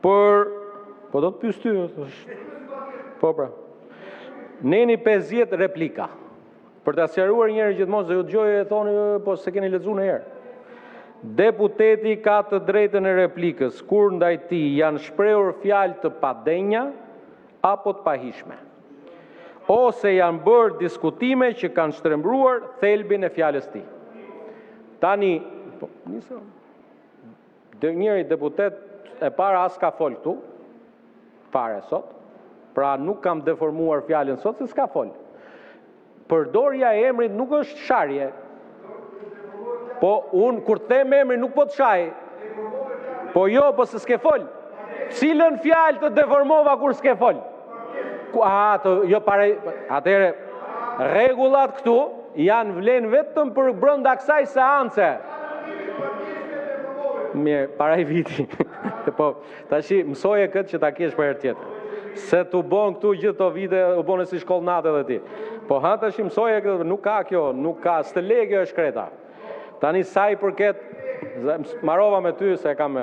Po do të pyes ty. Po pra. Neni 50 replika. Për të sqaruar një herë gjithmonë se ju dëgjoj e thoni po se keni lexuar një herë. Deputeti ka të drejtën e replikës kur ndaj tij janë shprehur fjalë të padenja apo të pahishme, ose janë bërë diskutime që kanë shtrembruar thelbin e fjalës tij. Tani, njëri deputet e para as ka fol këtu, fare sot, pra nuk kam deformuar fjalën sot se s'ka fol. Përdorja e emrit nuk është sharje. Po unë kur them emrin nuk po të shaj. Po jo, po se s'ke fol. Cilën fjalë të deformova kur s'ke fol? Jo pare, atëre rregullat këtu janë vlen vetëm për brenda kësaj seance. Mirë, para i viti. Po, tashi mësoje këtë që ta kesh për herë tjetër. Se t'u bon këtu gjithë të vite, u bone si shkollnate dhe ti. Po tashi mësoje këtë, nuk ka kjo, nuk ka, s'të legjo e shkreta. Tani sa i përket, marova me ty se kam...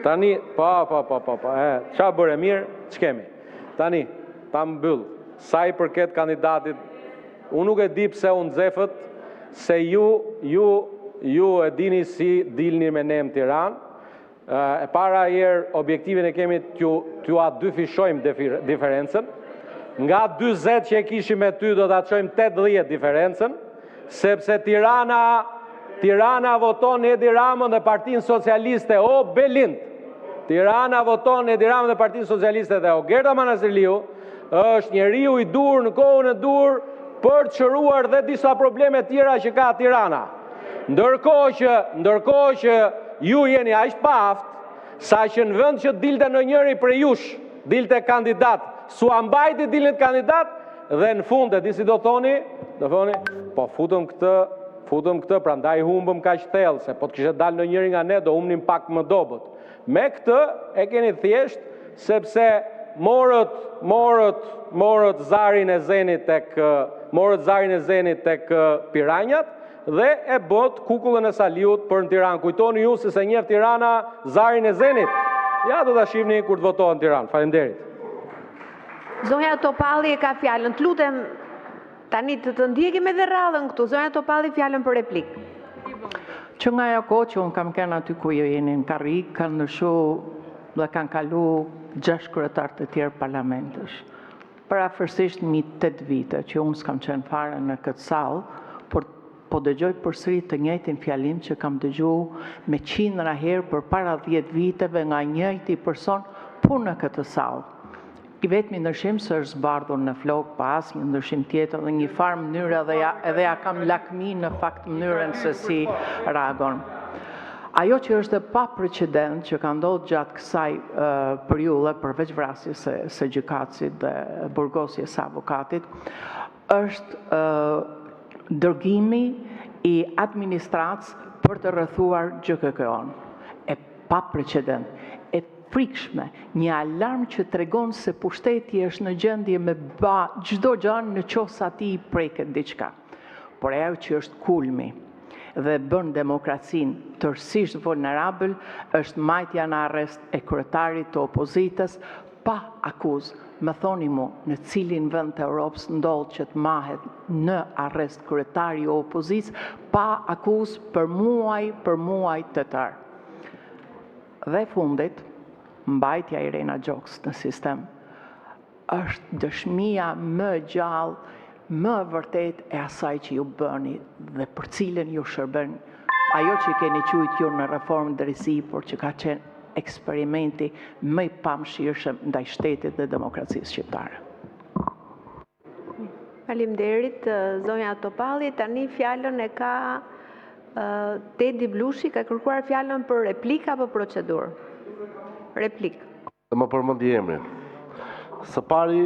Tani, qa bërë mirë, ç'kemi? Tani, ta mbyll, sa i përket kandidatit, unë nuk e di pse unë nxefët, se ju e dini si dilni me ne në Tiranë. E para herë objektivin e kemi t'ju a dy fishojmë diferencën. Nga 20 që e kishim me ty do t'a çojmë 80 diferencën, sepse Tirana voton Edi Ramën dhe Partinë Socialiste o Belind. Tirana voton Edi Ramën dhe Partinë Socialiste dhe o Gerta Manasirliu është njeriu i dur në kohën e dur për të shëruar dhe disa probleme tjera që ka Tirana. Ndërkohë që ju jeni aq paft, sa që në vend që dilte në njëri për jush, dilte kandidat, su ambajti dilnit kandidat, dhe në fund e disi do thoni, po futëm këtë, pra ndaj humbëm kaq thellë, se po të kishe dalë në njëri nga ne, do humnim pak më dobët. Me këtë e keni thjesht, sepse morët zarin e zenit tek Piranjat, dhe e bot kukullën e Saliut për në Tiranë. Kujtoni ju se njeh Tirana zarin e zenit. Ja do ta shihni kur të votohet në Tiranë. Faleminderit. Zonja Topalli e ka fjalën. Të lutem tani të ndjekim edhe radhën këtu. Zonja Topalli fjalën për replikë. Që nga ajo kohë që unë kam qenë aty ku ju jeni në karrik, kanë ndryshu dhe kanë kalu 6 kryetar të tjerë parlamentësh. Parafërsisht 8 vite që unë s'kam qenë fare në këtë sallë, po dëgjoj përsëri të njëjtin fjalim që kam dëgjuar me qindra herë për para 10 viteve nga njëjti person punë në këtë sallë. I vetmi ndryshim se është zbardhur në flok, pa asnjë ndryshim tjetër dhe një farë mënyrë edhe ja kam lakmi në fakt mënyrën se si reagon. Ajo që është pa precedent që ka ndodhur gjatë kësaj periudhe, përveç vrasjes së gjykatësit dhe burgosjes së avokatit, është dërgimi i administratës për të rrethuar GKK-n. E pa precedent, e frikshme, një alarm që tregon se pushteti është në gjendje me çdo gjë në qoftë ati i preket diçka. Por ajo që është kulmi dhe bën demokracinë tërësisht vulnerabël është mbajtja në arrest e kryetarit të opozitës pa akuzë. Më thoni mu, në cilin vend të Europës ndodh që të mahet në arrest kryetari i opozitës pa akuzë për muaj të tërë. Dhe fundit, mbajtja e Irena Gjoks në sistem është dëshmia më gjallë, më vërtet e asaj që ju bëni dhe për cilën ju shërben ajo që keni quajtur ju në reformë drejtësi, por që ka qenë eksperimenti më i pamshirshëm ndaj shtetit dhe demokracisë shqiptare. Faleminderit, zonja Topalli. Tani fjalën e ka Tedi Blushi, ka kërkuar fjalën për replikë apo procedurë? Replikë. Më përmendi emrin. Së pari,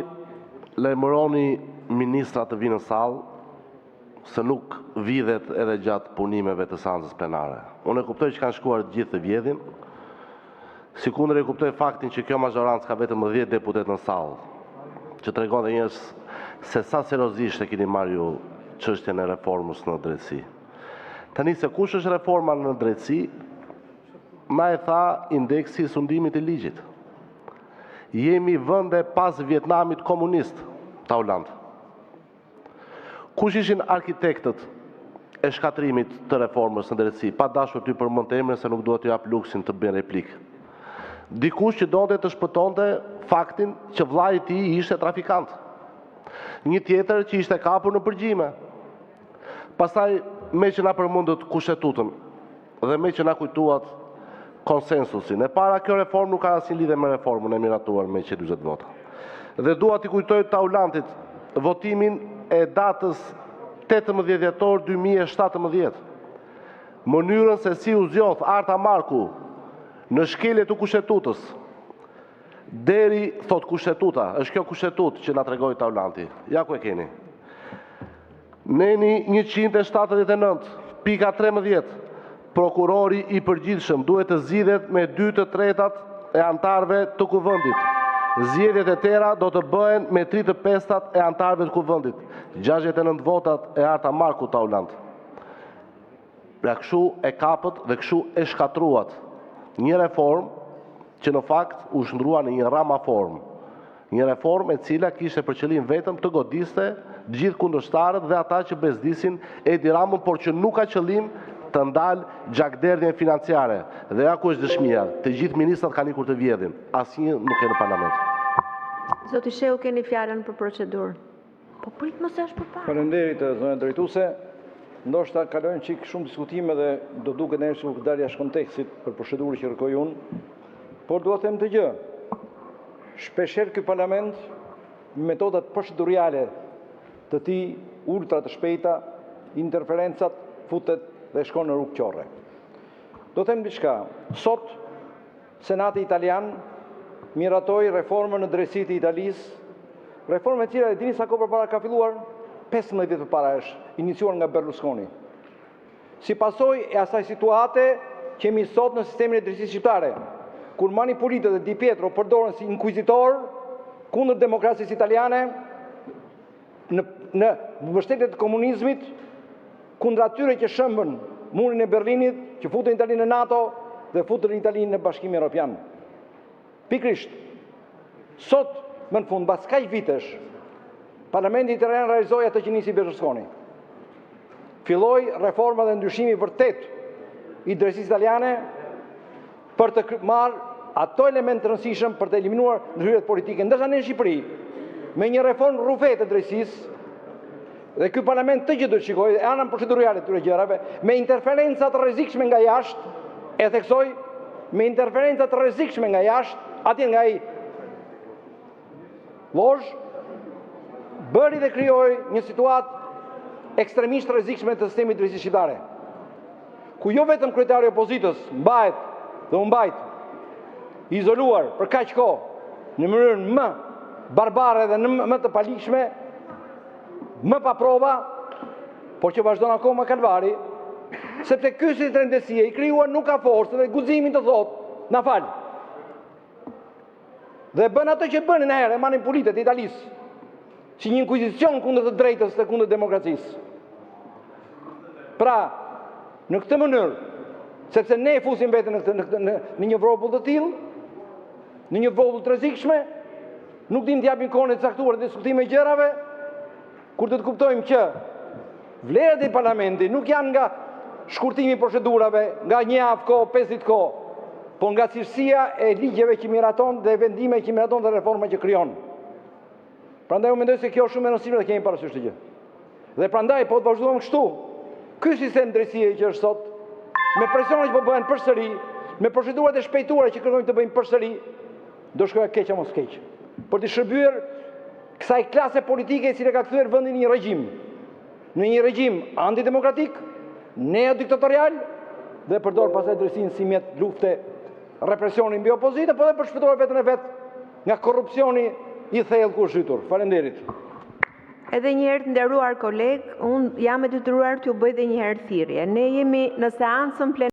lajmëroni ministrat të vinë në sallë se nuk vidhet edhe gjatë punimeve të seancës plenare. Unë e kuptoj që kanë shkuar gjithë të vjedhin, sikundër e kuptoj faktin që kjo mazhorancë ka vetëm 10 deputet në sallë, që tregon dhe njës se sa seriozisht e keni marrë ju çështjen e reformës në drejtësi. Tani se kush është reforma në drejtësi, na e tha indeksi i sundimit të ligjit. Jemi vende pas Vietnamit komunist, ta Holland. Kush ishin arkitektët e shkatrimit të reformës në drejtësi, pa dashur ty përmend emrin se nuk dua t'ju jap luksin të bëj replikë. Dikush që donte të shpëtonte faktin që vllai i tij ishte trafikant. Një tjetër që ishte kapur në përgjime. Pastaj me që na përmendët kushtetutën dhe me që na kujtuat konsensusin. E para, kjo reformë nuk ka asnjë lidhje me reformën e miratuar me 140 vota. Dhe dua t'i kujtoj Taulantit votimin e datës 18 dhjetor 2017. Mënyrën se si u zgjodh Arta Marku në shkelje të kushtetutës. Deri, thot kushtetuta, është kjo kushtetutë që na tregoi Taulanti. Ja ku e keni. Neni 179, pika 13, prokurori i përgjithshëm duhet të zgjidhet me 2/3 e antarëve të kuvendit. Zgjedhjet e tjera do të bëhen me 3/5 e antarëve të kuvendit. 69 votat e Arta Marku Taulant. Pra kështu e kapët dhe kështu e shkatruat një reformë që në fakt u shndrua në një ramaformë. Një reformë e cila kishte për qëllim vetëm të godiste gjithë kundërshtarët dhe ata që bezdisin Edi Ramën, por që nuk ka qëllim të ndalë gjakderdhjen financiare. Dhe ja ku është dëshmia, të gjithë ministrat kanë ikur të vjedhin, asnjë nuk e në parlament. Zoti Shehu, keni fjalën për procedurë. Po prit mos është përpara. Faleminderit, zonja drejtuese. Ndoshta kalojnë çik shumë diskutime dhe do duket njerëz që dalë jashtë kontekstit për procedurën që kërkoj unë. Por dua të them të gjë. Shpeshherë ky parlament metodat procedurale të tij ultra të shpejta, interferencat futet dhe shkon në rrugë qorre. Do them diçka. Sot Senati italian miratoi reformën në drejtësi të Italisë, reformë e cila e dini sa kohë përpara ka filluar? 15 vjet përpara është iniciuar nga Berlusconi. Si pasojë e asaj situate që kemi sot në sistemin e drejtësisë shqiptare, kur Mani Pulito dhe Di Pietro përdoren si inkvizitor kundër demokracisë italiane në mbështetje të komunizmit, kundër atyre që shëmbën murin e Berlinit, që futën Italinë në NATO dhe futën Italinë në Bashkimin Evropian. Pikrisht, sot më në fund, pas kaq vitesh, Parlamenti italian realizoi atë që nisi Berlusconi. Filloi reforma dhe ndryshimi vërtet i drejtësisë italiane për të marrë ato elemente të rëndësishëm për të eliminuar ndryrët politike. Ndërsa në Shqipëri, me një reformë rrufet të drejtësisë, dhe ky parlament të gjithë do të shikojë anën procedurale të këtyre gjërave, me interferenca të rrezikshme nga jashtë, e theksoj, me interferenca të rrezikshme nga jashtë, atje nga ai lozh, bëri dhe krijoi një situatë ekstremisht rrezikshme të sistemit drejtësisë shqiptare, ku jo vetëm kryetari i opozitës mbahet dhe u mbajt izoluar për kaq kohë në mënyrën më barbare dhe më të palikshme, më pa prova, por që vazhdon akoma kalvari, sepse ky si trendesie i krijuar nuk ka forcë dhe guximin të thotë, na fal. Dhe bën ato që bënin herë manipulitet e Italisë, si një inkvizicion kundër të drejtës dhe kundër demokracisë. Pra, në këtë mënyrë, sepse ne fusim veten në një vrobull të tillë, në një vrobull të rrezikshme, nuk dim të japim kohën e caktuar të diskutime gjërave, kur do të kuptojmë që vlerat e parlamentit nuk janë nga shkurtimi i procedurave, nga një javë kohë, 5 ditë kohë, por nga cilësia e ligjeve që miraton dhe vendime që miraton dhe reforma që krijon. Prandaj unë mendoj se kjo është shumë e rëndësishme dhe kemi parasysh të gjë. Dhe prandaj po të vazhdojmë kështu. Ky sistem drejtësie që është sot, me presionet që po bëhen përsëri, me procedurat e shpejtuara që kërkojmë të bëjmë përsëri, do shkojë keq apo skeq. Për të shërbyer kësaj klase politike e cila ka kthyer vendin në një regjim antidemokratik, neodiktatorial dhe përdor pastaj drejtsinë si mjet lufte, represioni mbi opozitën, por edhe për shpëtuar veten e vet nga korrupsioni i thellë ku zhytur. Faleminderit. Edhe një herë të nderuar koleg, unë jam e detyruar t'ju bëj edhe një herë thirrje. Ne jemi në seancën